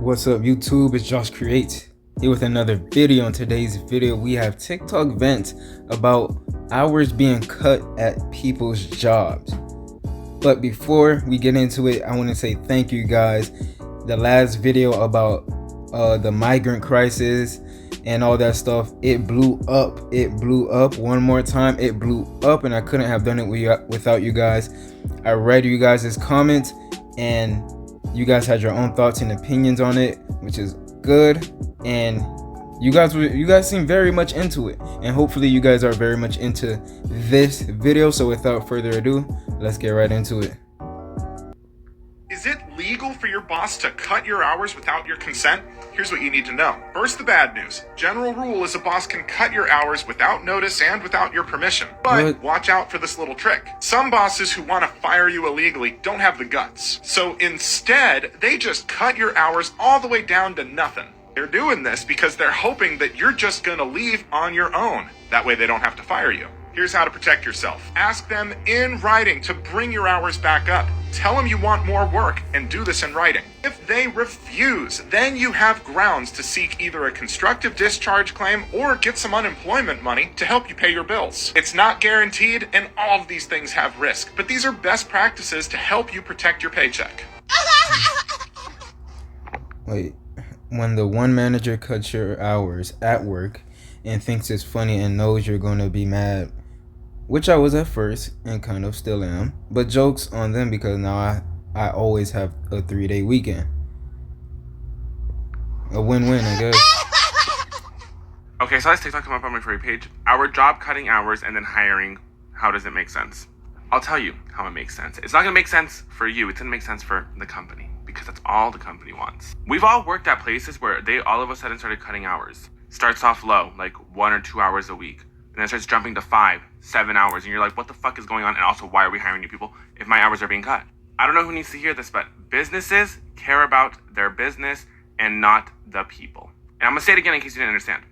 What's up YouTube, it's Josh Creates here with another video. In today's video we have TikTok vent about hours being cut at people's jobs. But before we get into it, I want to say thank you guys. The last video about the migrant crisis and all that stuff, it blew up one more time. It blew up and I couldn't have done it without you guys. I read you guys' comments and you guys had your own thoughts and opinions on it, which is good. And you guys seem very much into it, and hopefully you guys are very much into this video. So without further ado, let's get right into it. Is it legal for your boss to cut your hours without your consent? Here's what you need to know. First, the bad news. General rule is a boss can cut your hours without notice and without your permission. But watch out for this little trick. Some bosses who want to fire you illegally don't have the guts. So instead, they just cut your hours all the way down to nothing. They're doing this because they're hoping that you're just going to leave on your own. That way they don't have to fire you. Here's how to protect yourself. Ask them in writing to bring your hours back up. Tell them you want more work and do this in writing. If they refuse, then you have grounds to seek either a constructive discharge claim or get some unemployment money to help you pay your bills. It's not guaranteed, and all of these things have risk, but these are best practices to help you protect your paycheck. Wait, when the one manager cuts your hours at work and thinks it's funny and knows you're going to be mad, which I was at first and kind of still am, but jokes on them because now I always have a 3-day weekend. A win-win, I guess. Okay, so I TikTok come up on my For You page. Our job cutting hours and then hiring. How does it make sense? I'll tell you how it makes sense. It's not gonna make sense for you. It's gonna make sense for the company because that's all the company wants. We've all worked at places where they all of a sudden started cutting hours. Starts off low, like 1 or 2 hours a week. And then starts jumping to 5, 7 hours. And you're like, what the fuck is going on? And also, why are we hiring new people if my hours are being cut? I don't know who needs to hear this, but businesses care about their business and not the people. And I'm gonna say it again in case you didn't understand.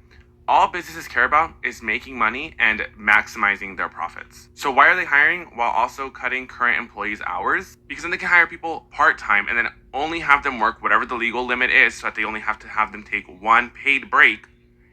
All businesses care about is making money and maximizing their profits. So why are they hiring while also cutting current employees' hours? Because then they can hire people part-time and then only have them work whatever the legal limit is so that they only have to have them take one paid break.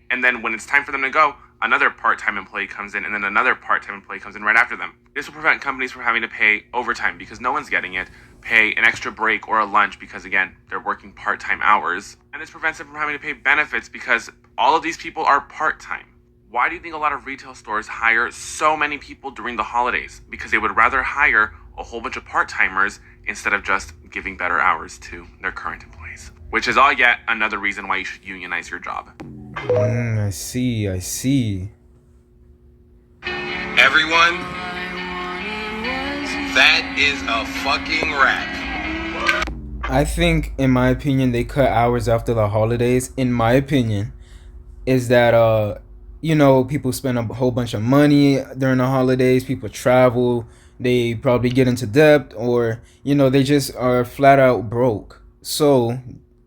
And then when it's time for them to go, another part-time employee comes in and then another part-time employee comes in right after them. This will prevent companies from having to pay overtime because no one's getting it, pay an extra break or a lunch because, again, they're working part-time hours. And this prevents them from having to pay benefits because all of these people are part-time. Why do you think a lot of retail stores hire so many people during the holidays? Because they would rather hire a whole bunch of part-timers instead of just giving better hours to their current employees. Which is all yet another reason why you should unionize your job. I see. Everyone, that is a fucking wrap. I think, in my opinion, they cut hours after the holidays. In my opinion, is that people spend a whole bunch of money during the holidays. People travel. They probably get into debt, or they just are flat out broke. So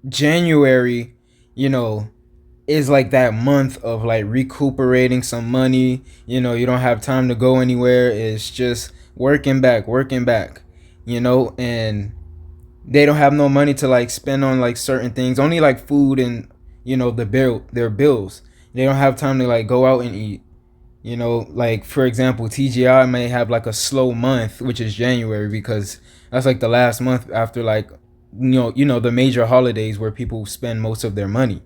January, is like that month of like recuperating some money. You don't have time to go anywhere. It's just working back, and they don't have no money to like spend on like certain things, only like food and their bills. They don't have time to like go out and eat. Like for example, TGI may have like a slow month, which is January, because that's like the last month after like the major holidays where people spend most of their money.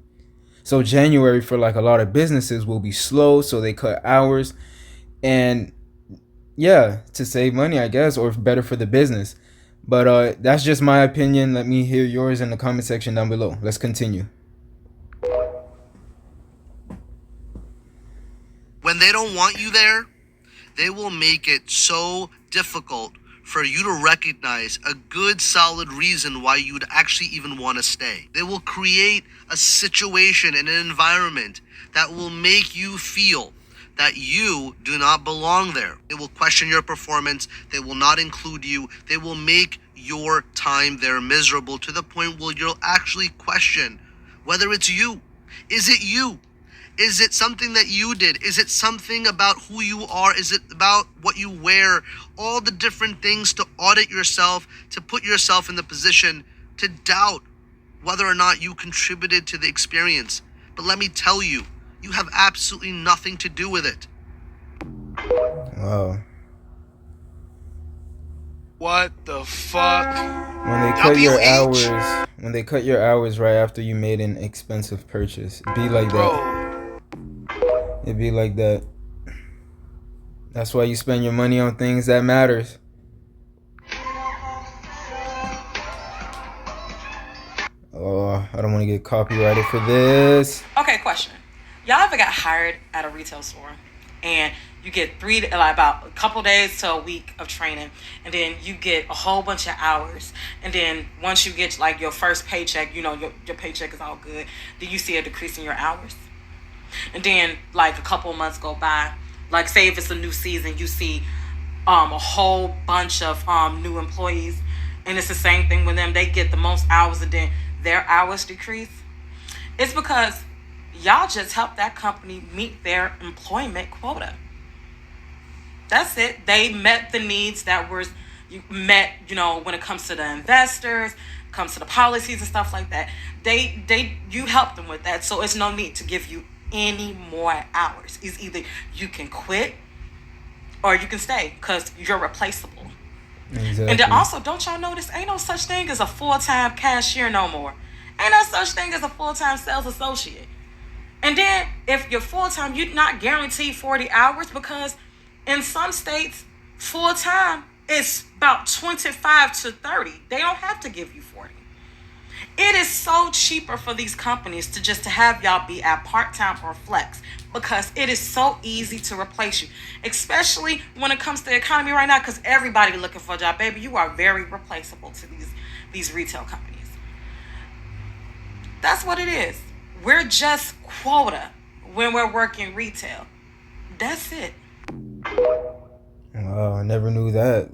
So January for like a lot of businesses will be slow, so they cut hours, and yeah, to save money, I guess, or better for the business. But that's just my opinion. Let me hear yours in the comment section down below. Let's continue. When they don't want you there, they will make it so difficult for you to recognize a good, solid reason why you'd actually even want to stay. They will create a situation and an environment that will make you feel that you do not belong there. They will question your performance. They will not include you. They will make your time there miserable to the point where you'll actually question whether it's you. Is it you? Is it something that you did? Is it something about who you are? Is it about what you wear? All the different things to audit yourself, to put yourself in the position to doubt whether or not you contributed to the experience. But let me tell you, you have absolutely nothing to do with it. Wow. What the fuck? When they cut your WH? hours, when they cut your hours right after you made an expensive purchase, it'd be like that. Bro, It'd be like that. That's why you spend your money on things that matters. Oh, I don't want to get copyrighted for this. Okay, question. Y'all ever got hired at a retail store and you get about a couple days to a week of training, and then you get a whole bunch of hours, and then once you get like your first paycheck, you know, your paycheck is all good, then you see a decrease in your hours? And then like a couple of months go by, like say if it's a new season, you see a whole bunch of new employees, and it's the same thing with them. They get the most hours and then their hours decrease. It's because y'all just helped that company meet their employment quota. That's it. They met the needs that were met, you know, when it comes to the investors, comes to the policies and stuff like that. You helped them with that. So it's no need to give you any more hours. It's either you can quit or you can stay because you're replaceable. Exactly. And then also, don't y'all notice, ain't no such thing as a full-time cashier no more. Ain't no such thing as a full-time sales associate. And then if you're full-time, you're not guaranteed 40 hours because in some states, full-time is about 25 to 30. They don't have to give you 40. It is so cheaper for these companies to have y'all be at part-time or flex because it is so easy to replace you, especially when it comes to the economy right now because everybody looking for a job. Baby, you are very replaceable to these retail companies. That's what it is. We're just quota when we're working retail. That's it. Wow, I never knew that.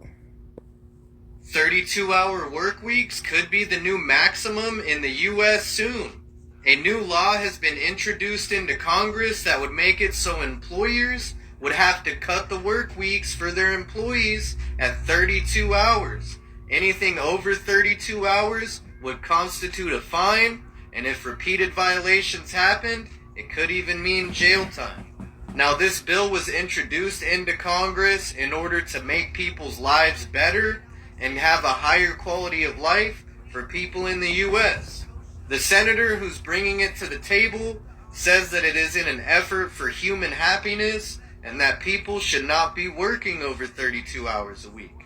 32-hour work weeks could be the new maximum in the U.S. soon. A new law has been introduced into Congress that would make it so employers would have to cut the work weeks for their employees at 32 hours. Anything over 32 hours would constitute a fine, and if repeated violations happened, it could even mean jail time. Now, this bill was introduced into Congress in order to make people's lives better and have a higher quality of life for people in the U.S. The senator who's bringing it to the table says that it is in an effort for human happiness and that people should not be working over 32 hours a week.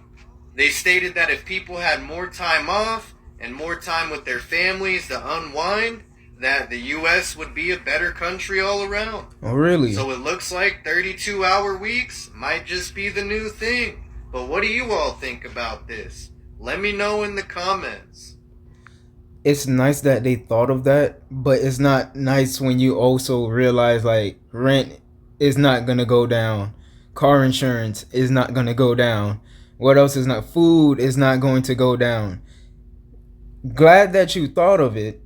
They stated that if people had more time off and more time with their families to unwind, that the U.S. would be a better country all around. Oh, really? So it looks like 32-hour weeks might just be the new thing. But what do you all think about this? Let me know in the comments. It's nice that they thought of that, but it's not nice when you also realize like rent is not gonna go down, car insurance is not gonna go down. What else is not? Food is not going to go down. Glad that you thought of it,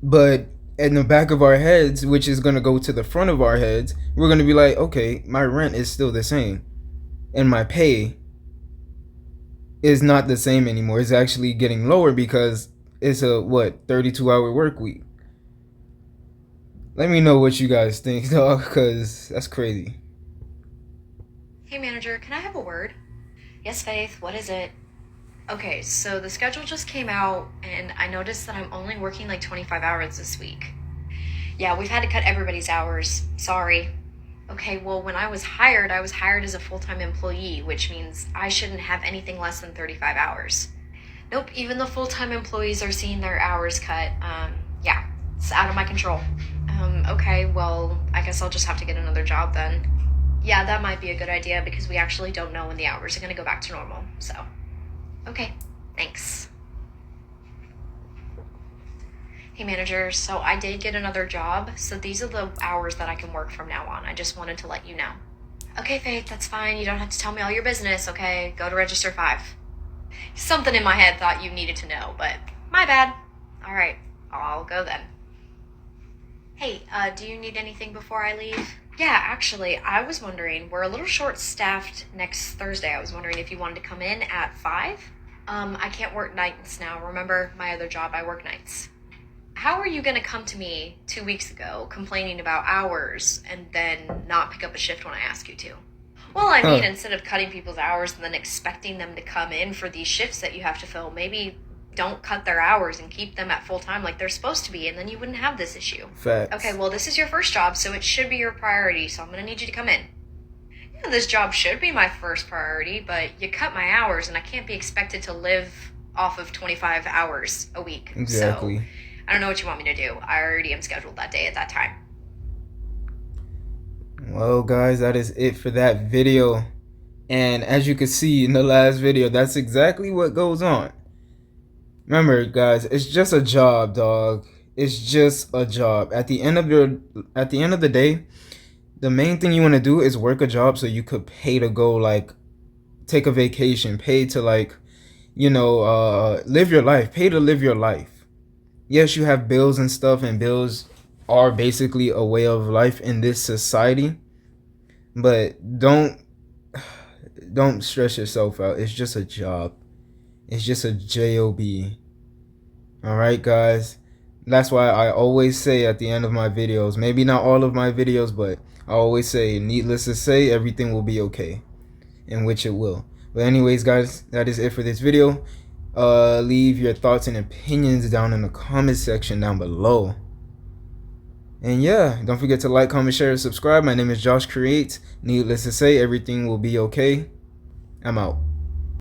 but in the back of our heads, which is gonna go to the front of our heads, we're gonna be like, okay, my rent is still the same, and my pay is not the same anymore. It's actually getting lower because it's a 32-hour work week. Let me know what you guys think, dog, because that's crazy. Hey manager, can I have a word? Yes, Faith, what is it? Okay, so the schedule just came out and I noticed that I'm only working like 25 hours this week. Yeah, we've had to cut everybody's hours. Sorry. Okay, well, when I was hired as a full-time employee, which means I shouldn't have anything less than 35 hours. Nope, even the full-time employees are seeing their hours cut. Yeah, it's out of my control. Okay, well, I guess I'll just have to get another job then. Yeah, that might be a good idea because we actually don't know when the hours are gonna go back to normal, so. Okay, thanks. Hey manager, so I did get another job, so these are the hours that I can work from now on. I just wanted to let you know. Okay, Faith, that's fine. You don't have to tell me all your business, okay? Go to Register 5. Something in my head thought you needed to know, but my bad. All right, I'll go then. Hey, do you need anything before I leave? Yeah, actually, I was wondering, we're a little short-staffed next Thursday. I was wondering if you wanted to come in at 5? I can't work nights now. Remember my other job, I work nights. how are you going to come to me 2 weeks ago complaining about hours and then not pick up a shift when I ask you to? Well, I mean, instead of cutting people's hours and then expecting them to come in for these shifts that you have to fill, maybe don't cut their hours and keep them at full time like they're supposed to be, and then you wouldn't have this issue. Facts. Okay, well, this is your first job, so it should be your priority, so I'm going to need you to come in. Yeah, this job should be my first priority, but you cut my hours, and I can't be expected to live off of 25 hours a week. Exactly. So I don't know what you want me to do. I already am scheduled that day at that time. Well, guys, that is it for that video. And as you can see in the last video, that's exactly what goes on. Remember, guys, it's just a job, dog. It's just a job. At the end of the day, the main thing you want to do is work a job so you could pay to go, like, take a vacation, pay to, like, you know, live your life, pay to live your life. Yes, you have bills and stuff, and bills are basically a way of life in this society, but don't stress yourself out. It's just a job. It's just a job. All right, guys, that's why I always say at the end of my videos, maybe not all of my videos, but I always say, needless to say, everything will be okay, in which it will. But anyways, guys, that is it for this video. Leave your thoughts and opinions down in the comment section down below. And yeah, don't forget to like, comment, share, and subscribe. My name is Josh Creates. Needless to say, everything will be okay. I'm out.